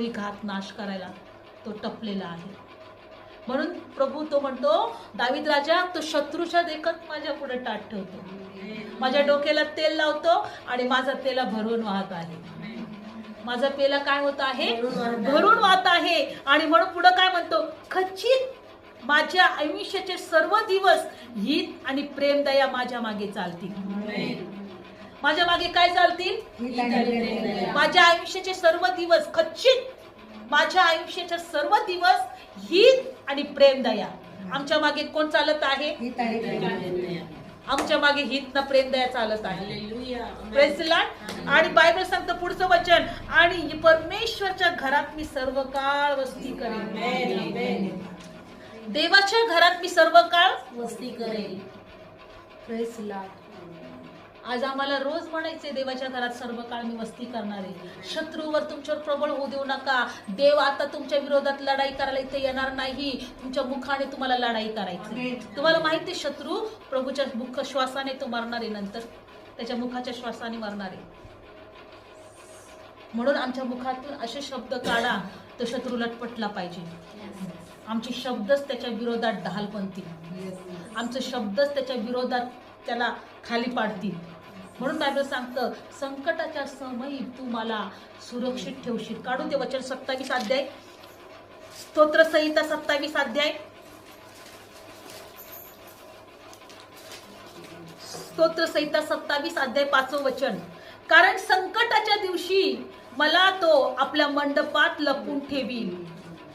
शत्रूही घात नाश करायला तो टपलेला आहे. म्हणून प्रभू तो म्हणतो, दावीद राजा तो शत्रूच्या देखत माझ्या पुढे ताट ठेवतो, माझ्या डोक्याला तेल लावतो आणि माझा तेला भरून वाहत आहे. माझा पेला काय होत आहे? भरून वाहत आहे. आणि म्हणून पुढे काय म्हणतो? खचित माझ्या आयुष्याचे सर्व दिवस हित आणि प्रेम दया माझ्या मागे चालतील. माझ्या मागे काय चालतील? माझ्या आयुष्याचे सर्व दिवस, खचित माझ्या आयुष्याचे सर्व दिवस हित आणि प्रेम दया. आमच्या मागे कोण चालत आहे? आमच्या मागे हित ना प्रेम दया चालत आहे. Praise the Lord. आणि बायबल सांगतं पुढचं वचन, आणि परमेश्वरच्या घरात मी सर्व काळ वस्ती करेन. देवाच्या घरात मी सर्व काळ वस्ती करेन. Praise the Lord. आज आम्हाला रोज म्हणायचे, देवाच्या घरात सर्व काळ मी वस्ती करणार आहे. शत्रूवर तुमच्यावर प्रबळ होऊ देऊ नका. देव आता तुमच्या विरोधात लढाई करायला इथे येणार नाही. तुमच्या मुखाने तुम्हाला लढाई करायची. तुम्हाला माहिती, शत्रू प्रभूच्या मुख श्वासाने तो मरणार आहे, नंतर त्याच्या मुखाच्या श्वासाने मरणार आहे. म्हणून आमच्या मुखातून असे शब्द काढा तो शत्रू लटपटला पाहिजे. आमचे शब्दच त्याच्या विरोधात ढाल बनतील. आमचे शब्दच त्याच्या विरोधात त्याला खाली पाडतील. म्हणून बायबल सांगतं, संकटाच्या समयी तू मला सुरक्षित ठेवशील. काढून ते वचन 27 अध्याय, स्तोत्र संहिता 27 अध्याय, स्तोत्र संहिता 27 अध्याय 5वं वचन. कारण संकटाच्या दिवशी मला तो आपल्या मंडपात लपवून ठेवील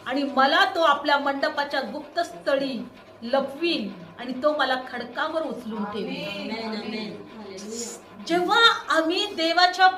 आणि मला तो आपल्या मंडपाच्या गुप्त स्थळी लपवील आणि तो मला खडकावर उचलून ठेवील. जेव्हा आम्ही देवाच्या